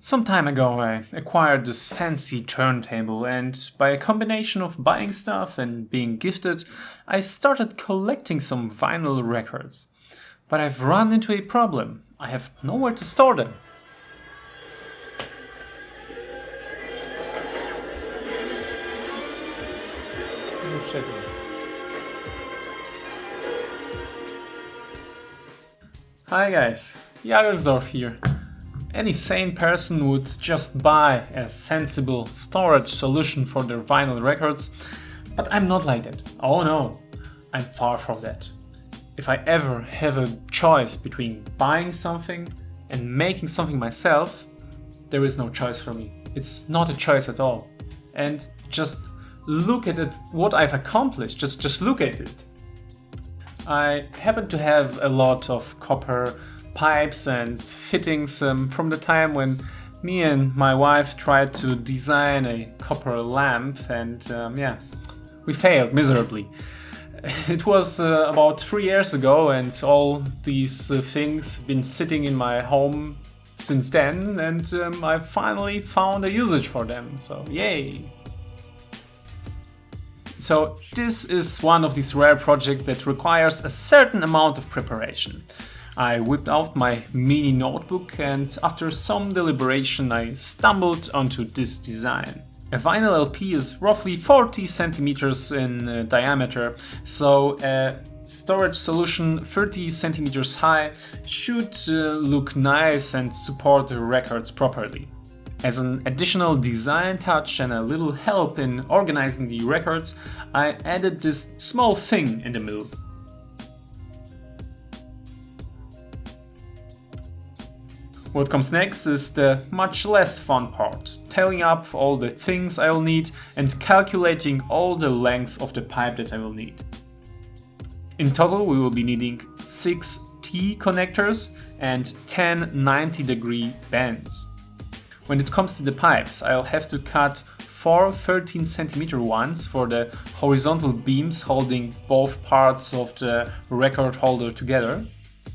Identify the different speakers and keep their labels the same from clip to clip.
Speaker 1: Some time ago I acquired this fancy turntable, and by a combination of buying stuff and being gifted, I started collecting some vinyl records. But I've run into a problem. I have nowhere to store them. Hi guys, GAlessio here. Any sane person would just buy a sensible storage solution for their vinyl records, but I'm not like that. Oh no, I'm far from that. If I ever have a choice between buying something and making something myself, there is no choice for me. It's not a choice at all. And just look at it, what I've accomplished, just look at it. I happen to have a lot of copper pipes and fittings from the time when me and my wife tried to design a copper lamp, and we failed miserably. It was about 3 years ago, and all these things have been sitting in my home since then, and I finally found a usage for them, so yay! So this is one of these rare projects that requires a certain amount of preparation. I whipped out my mini notebook, and after some deliberation I stumbled onto this design. A vinyl LP is roughly 40 centimeters in diameter, so a storage solution 30 centimeters high should look nice and support the records properly. As an additional design touch and a little help in organizing the records, I added this small thing in the middle. What comes next is the much less fun part, tallying up all the things I will need and calculating all the lengths of the pipe that I will need. In total we will be needing 6 T connectors and 10 90-degree bends. When it comes to the pipes, I'll have to cut 4 13-centimeter ones for the horizontal beams holding both parts of the record holder together,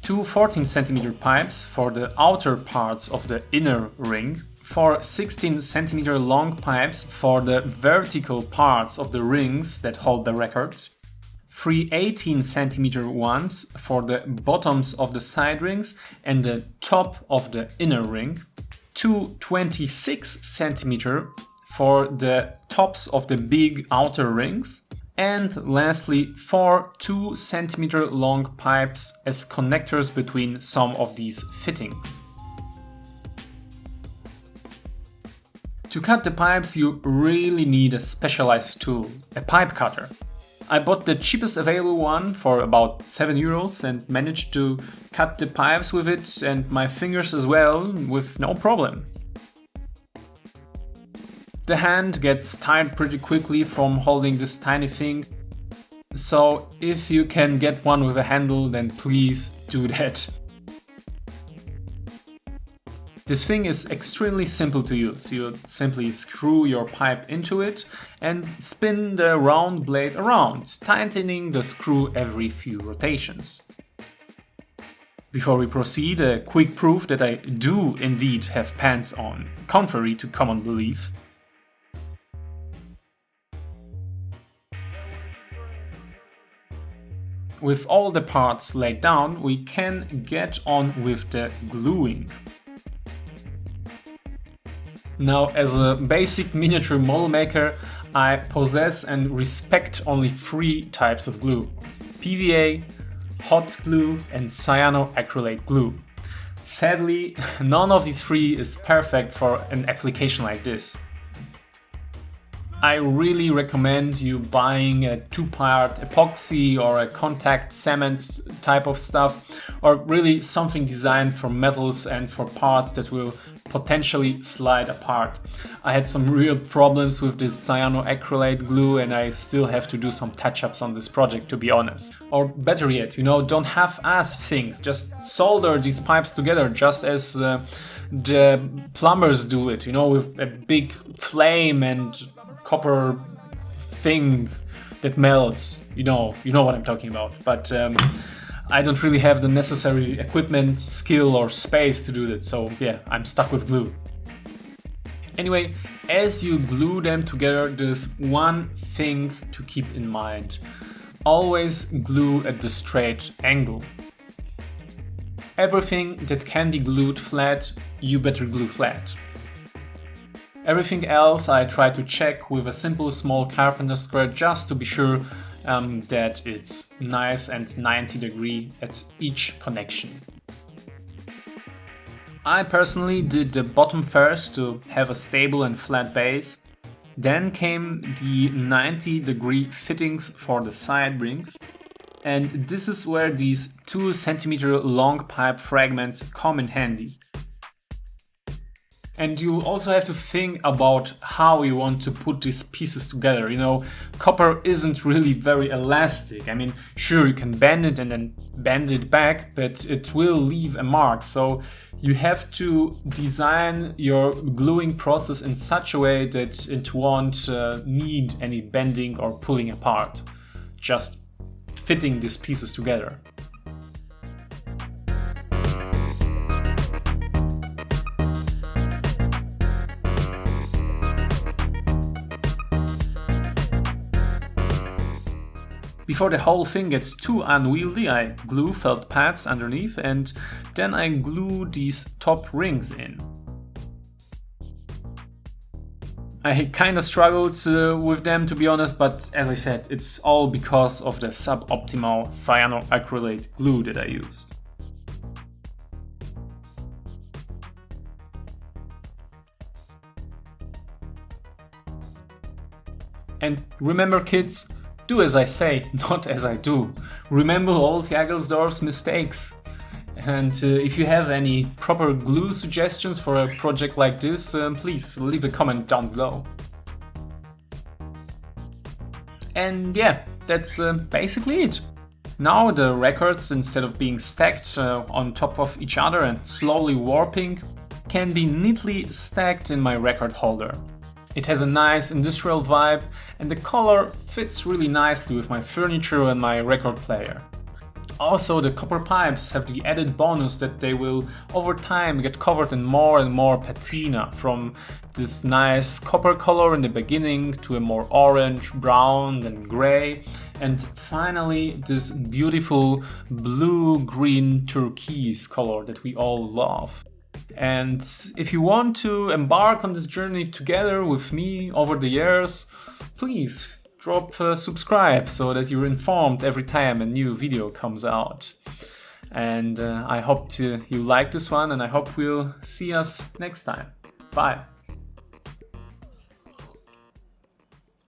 Speaker 1: 2 14-centimeter pipes for the outer parts of the inner ring, 4 16-centimeter long pipes for the vertical parts of the rings that hold the record, 3 18-centimeter ones for the bottoms of the side rings and the top of the inner ring, 2 26-centimeter for the tops of the big outer rings, and lastly 4 2-centimeter long pipes as connectors between some of these fittings. To cut the pipes you really need a specialized tool, a pipe cutter. I bought the cheapest available one for about 7 euros and managed to cut the pipes with it and my fingers as well with no problem. The hand gets tired pretty quickly from holding this tiny thing, so if you can get one with a handle, then please do that. This thing is extremely simple to use. You simply screw your pipe into it and spin the round blade around, tightening the screw every few rotations. Before we proceed, a quick proof that I do indeed have pants on, contrary to common belief. With all the parts laid down, we can get on with the gluing. Now, as a basic miniature model maker, I possess and respect only 3 types of glue: PVA, hot glue and cyanoacrylate glue. Sadly, none of these 3 is perfect for an application like this. I really recommend you buying a 2-part epoxy or a contact cement type of stuff, or really something designed for metals and for parts that will potentially slide apart. I had some real problems with this cyanoacrylate glue and I still have to do some touch-ups on this project, to be honest. Or better yet, don't half-ass things, just solder these pipes together just as the plumbers do it, with a big flame and copper thing that melts. You know what I'm talking about. But I don't really have the necessary equipment, skill or space to do that, so yeah, I'm stuck with glue. Anyway, as you glue them together, there's one thing to keep in mind. Always glue at the straight angle. Everything that can be glued flat, you better glue flat. Everything else I try to check with a simple small carpenter square just to be sure that it's nice and 90 degree at each connection. I personally did the bottom first to have a stable and flat base. Then came the 90 degree fittings for the side rings. And this is where these 2 cm long pipe fragments come in handy. And you also have to think about how you want to put these pieces together. You know, copper isn't really very elastic. I mean, sure, you can bend it and then bend it back, but it will leave a mark. So you have to design your gluing process in such a way that it won't need any bending or pulling apart. Just fitting these pieces together. Before the whole thing gets too unwieldy, I glue felt pads underneath and then I glue these top rings in. I kinda struggled with them, to be honest, but as I said, it's all because of the suboptimal cyanoacrylate glue that I used. And remember, kids, do as I say, not as I do. Remember old Jagelsdorf's mistakes. And if you have any proper glue suggestions for a project like this, please leave a comment down below. And yeah, that's basically it. Now the records, instead of being stacked on top of each other and slowly warping, can be neatly stacked in my record holder. It has a nice industrial vibe and the color fits really nicely with my furniture and my record player. Also, the copper pipes have the added bonus that they will over time get covered in more and more patina, from this nice copper color in the beginning to a more orange, brown, then gray, and finally this beautiful blue-green turquoise color that we all love. And if you want to embark on this journey together with me over the years, please drop subscribe so that you're informed every time a new video comes out. And I hope you like this one, and I hope we'll see us next time. Bye!